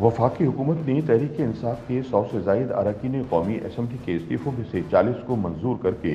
वफाकी हुकूमत ने तहरीक इंसाफ के 100 से जायद अरकान कौमी असम्बली के इस्तीफों में से 40 को मंजूर करके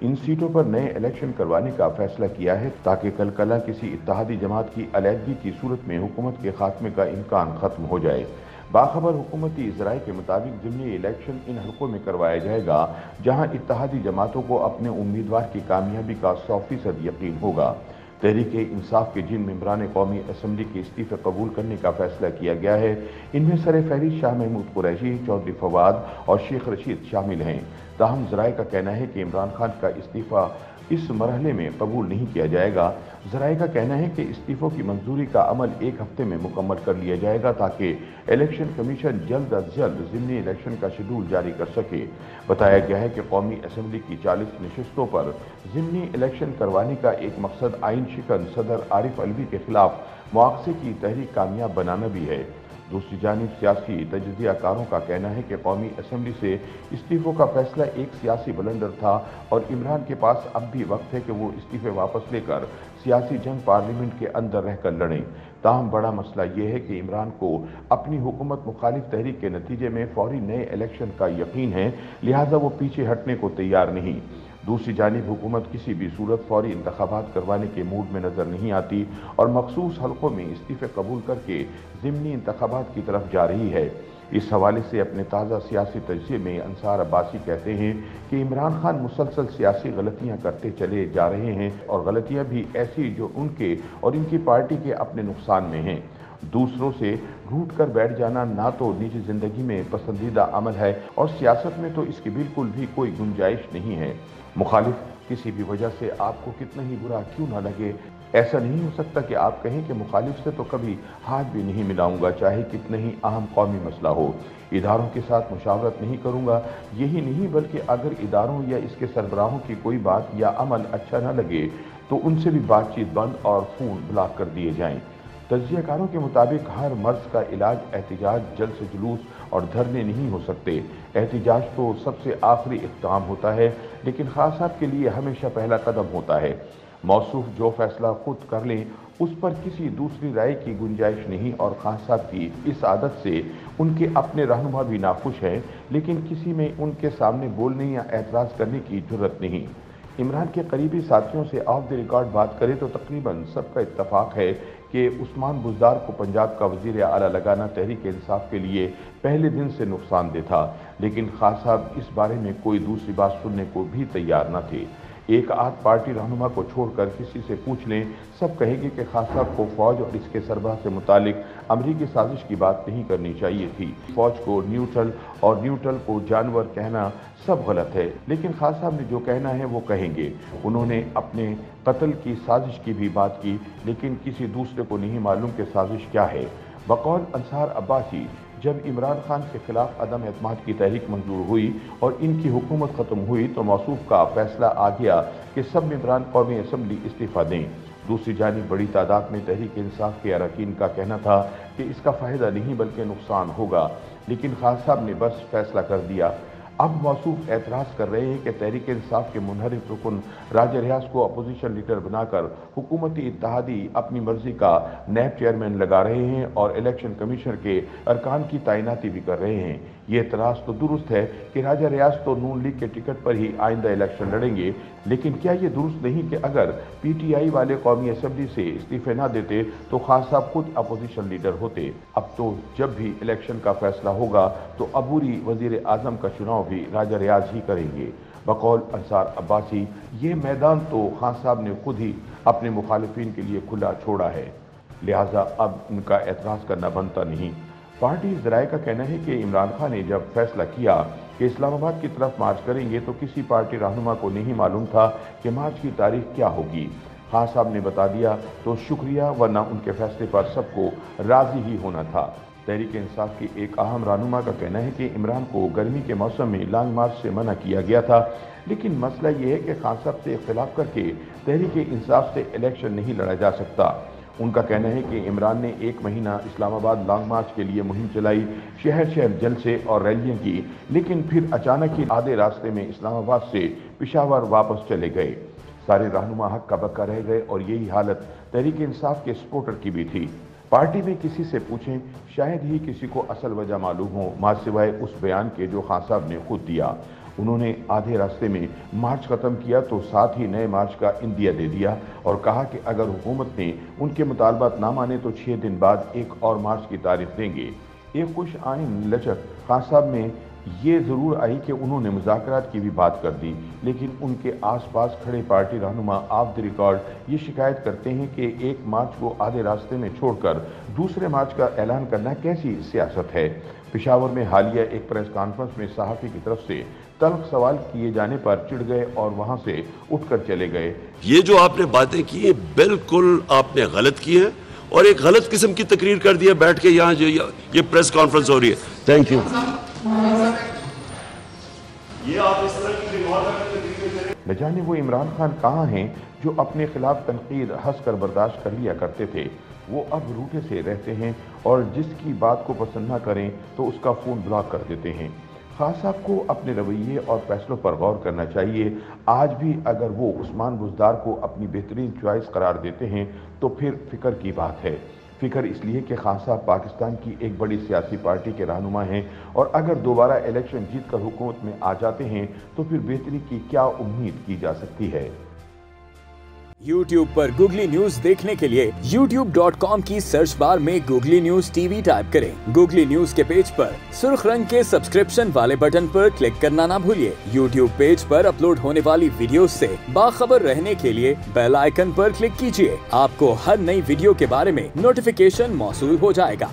इन सीटों पर नए इलेक्शन करवाने का फैसला किया है, ताकि कल कला किसी इत्तेहादी जमात की अलहदगी की सूरत में हुकूमत के खात्मे का इम्कान खत्म हो जाए। बाखबर हुकूमती ज़राए के मुताबिक ज़िमनी इलेक्शन इन हल्कों में करवाया जाएगा जहां इत्तेहादी जमातों को अपने उम्मीदवार की कामयाबी का 100% यकीन होगा। तहरीक इंसाफ के जिन मेंबरान कौमी असम्बली के इस्तीफे कबूल करने का फैसला किया गया है, इनमें सर फहरिस्त शाह महमूद कुरैशी, चौधरी फवाद और शेख रशीद शामिल हैं। ताहम ज़राए का कहना है कि इमरान खान का इस्तीफ़ा इस मरहले में कबूल नहीं किया जाएगा। ज़राए का कहना है कि इस्तीफ़ों की मंजूरी का अमल एक हफ्ते में मुकम्मल कर लिया जाएगा, ताकि इलेक्शन कमीशन जल्द अज जल्द ज़िमनी इलेक्शन का शेड्यूल जारी कर सके। बताया गया है कि कौमी असम्बली की 40 नशिस्तों पर ज़िमनी इलेक्शन करवाने का एक मकसद आइन शिकन सदर आरिफ अलवी के खिलाफ मुआवजे की तहरीक कामयाब बनाना भी है। दूसरी जानिब सियासी तजज़ियाकारों का कहना है कि कौमी असम्बली से इस्तीफ़ों का फैसला एक सियासी बलंडर था और इमरान के पास अब भी वक्त है कि वो इस्तीफ़े वापस लेकर सियासी जंग पार्लियामेंट के अंदर रहकर लड़ें। ताहम बड़ा मसला ये है कि इमरान को अपनी हुकूमत मुखालिफ तहरीक के नतीजे में फौरी नए इलेक्शन का यकीन है, लिहाजा वो पीछे हटने को तैयार नहीं। दूसरी जानिब हुकूमत किसी भी सूरत फौरी इंतखाबात करवाने के मूड में नजर नहीं आती और मखसूस हल्कों में इस्तीफे कबूल करके ज़िमनी इंतखाबात की तरफ जा रही है। इस हवाले से अपने ताज़ा सियासी तजज़िये में अंसार अब्बासी कहते हैं कि इमरान खान मुसलसल सियासी गलतियां करते चले जा रहे हैं और गलतियां भी ऐसी जो उनके और इनकी पार्टी के अपने नुकसान में हैं। दूसरों से रूठ कर बैठ जाना ना तो निजी जिंदगी में पसंदीदा अमल है और सियासत में तो इसकी बिल्कुल भी कोई गुंजाइश नहीं है। मुखालिफ किसी भी वजह से आपको कितना ही बुरा क्यों ना लगे, ऐसा नहीं हो सकता कि आप कहें कि मुखालिफ से तो कभी हाथ भी नहीं मिलाऊंगा, चाहे कितना ही अहम कौमी मसला हो। इदारों के साथ मुशावरत नहीं करूंगा। यही नहीं बल्कि अगर इदारों या इसके सरबराहों की कोई बात या अमल अच्छा न लगे तो उनसे भी बातचीत बंद और फोन ब्लॉक कर दिए जाएं। तजज़ियाकारों के मुताबिक हर मर्ज का इलाज एहतिजाज, जलसे जुलूस और धरने नहीं हो सकते। एहतिजाज तो सबसे आखिरी इक़दाम होता है, लेकिन खास साहब के लिए हमेशा पहला कदम होता है। मौसूफ जो फैसला खुद कर लें उस पर किसी दूसरी राय की गुंजाइश नहीं और खान साहब की इस आदत से उनके अपने रहनुमा भी नाखुश हैं, लेकिन किसी में उनके सामने बोलने या एतराज़ करने की जुर्रत नहीं। इमरान के करीबी साथियों से ऑफ द रिकॉर्ड बात करें तो तकरीबन सबका इत्तफाक है कि उस्मान बुज़दार को पंजाब का वज़ीर आला लगाना तहरीक इंसाफ के लिए पहले दिन से नुकसानदेह था, लेकिन खान साहब इस बारे में कोई दूसरी बात सुनने को भी तैयार न थे। एक आध पार्टी रहनुमा को छोड़कर किसी से पूछ लें, सब कहेंगे कि खान साहब को फौज और इसके सरबराह से मुतालिक अमरीकी साजिश की बात नहीं करनी चाहिए थी। फौज को न्यूट्रल और न्यूट्रल को जानवर कहना सब गलत है, लेकिन खान साहब ने जो कहना है वो कहेंगे। उन्होंने अपने कत्ल की साजिश की भी बात की, लेकिन किसी दूसरे को नहीं मालूम कि साजिश क्या है। बकौल अंसार अब्बासी, जब इमरान खान के खिलाफ अदम एतमाद की तहरीक मंजूर हुई और इनकी हुकूमत ख़त्म हुई तो मौसूफ का फैसला आ गया कि सब मेंबरान कौमी असम्बली इस्तीफ़ा दें। दूसरी जानिब बड़ी तादाद में तहरीक इंसाफ के अरकान का कहना था कि इसका फ़ायदा नहीं बल्कि नुकसान होगा, लेकिन खान साहब ने बस फैसला कर दिया। अब मौसूफ एतराज़ कर रहे हैं कि तहरीक इंसाफ के मुनहरिफ रुकन राजा रियाज को अपोजिशन लीडर बनाकर हुकूमती इत्तेहादी अपनी मर्जी का नैब चेयरमैन लगा रहे हैं और इलेक्शन कमीशन के अरकान की तैनाती भी कर रहे हैं। ये एतराज़ तो दुरुस्त है कि राजा रियाज तो नून लीग के टिकट पर ही आइंदा इलेक्शन लड़ेंगे, लेकिन क्या ये दुरुस्त नहीं कि अगर PTI वाले कौमी असम्बली से इस्तीफे ना देते तो खान साहब खुद अपोजिशन लीडर होते। अब तो जब भी इलेक्शन का फैसला होगा तो अबूरी वजीर आजम का चुनाव भी राजा रियाज ही करेंगे। बकौल अंसार अब्बासी, ये मैदान तो खान साहब ने खुद ही अपने मुखालिफिन के लिए खुला छोड़ा है, लिहाजा अब उनका एतराज़ करना बनता नहीं। पार्टी ज़राए का कहना है कि इमरान खान ने जब फैसला किया कि इस्लामाबाद की तरफ मार्च करेंगे तो किसी पार्टी रहनुमा को नहीं मालूम था कि मार्च की तारीख क्या होगी। खान साहब ने बता दिया तो शुक्रिया, वरना उनके फैसले पर सबको राज़ी ही होना था। तहरीक इंसाफ की एक अहम रहनुमा का कहना है कि इमरान को गर्मी के मौसम में लॉन्ग मार्च से मना किया गया था, लेकिन मसला ये है कि खान साहब से इख्तिलाफ करके तहरीक इंसाफ से इलेक्शन नहीं लड़ा जा सकता। उनका कहना है कि इमरान ने 1 महीना इस्लामाबाद लॉन्ग मार्च के लिए मुहिम चलाई, शहर शहर जलसे और रैलियां की, लेकिन फिर अचानक ही आधे रास्ते में इस्लामाबाद से पेशावर वापस चले गए। सारे रहनुमा हक का बक्का रह गए और यही हालत तहरीक इंसाफ के सपोर्टर की भी थी। पार्टी में किसी से पूछें, शायद ही किसी को असल वजह मालूम हो, सिवाय उस बयान के जो खान साहब ने खुद दिया। उन्होंने आधे रास्ते में मार्च खत्म किया तो साथ ही नए मार्च का इंदिया दे दिया और कहा कि अगर हुकूमत ने उनके मुतालबात ना माने तो 6 दिन बाद एक और मार्च की तारीख देंगे। एक खुश आइन लचक खान साहब में ये ज़रूर आई कि उन्होंने मुज़ाकरात की भी बात कर दी, लेकिन उनके आसपास खड़े पार्टी रहनुमा ऑफ द रिकॉर्ड ये शिकायत करते हैं कि 1 मार्च को आधे रास्ते में छोड़कर दूसरे मार्च का ऐलान करना कैसी सियासत है। पेशावर में हालिया एक प्रेस कॉन्फ्रेंस में सहाफ़ी की तरफ से तल्ख सवाल किए जाने पर चिढ़ गए और वहां से उठकर चले गए। ये जो आपने बातें की है बिल्कुल आपने गलत की है और एक गलत किस्म की तकरीर कर दी है बैठ के यहाँ जो ये प्रेस कॉन्फ्रेंस हो रही है। Thank you. ये आप इस तरह की न जाने वो इमरान खान कहाँ हैं जो अपने खिलाफ तनकीद हंस कर बर्दाश्त कर लिया करते थे। वो अब रूठे से रहते हैं और जिसकी बात को पसंद ना करें तो उसका फ़ोन ब्लॉक कर देते हैं। खान साहब को अपने रवैये और फैसलों पर गौर करना चाहिए। आज भी अगर वो उस्मान बुज़दार को अपनी बेहतरीन चॉइस करार देते हैं तो फिर फिक्र की बात है। फिक्र इसलिए कि खान साहब पाकिस्तान की एक बड़ी सियासी पार्टी के रहनुमा हैं और अगर दोबारा इलेक्शन जीत कर हुकूमत में आ जाते हैं तो फिर बेहतरी की क्या उम्मीद की जा सकती है। YouTube पर गूगली न्यूज देखने के लिए youtube.com की सर्च बार में गूगली न्यूज टीवी टाइप करें। गूगली न्यूज के पेज पर सुर्ख रंग के सब्सक्रिप्शन वाले बटन पर क्लिक करना ना भूलिए। YouTube पेज पर अपलोड होने वाली वीडियोस से बाखबर रहने के लिए बेल आइकन पर क्लिक कीजिए। आपको हर नई वीडियो के बारे में नोटिफिकेशन मौसूल हो जाएगा।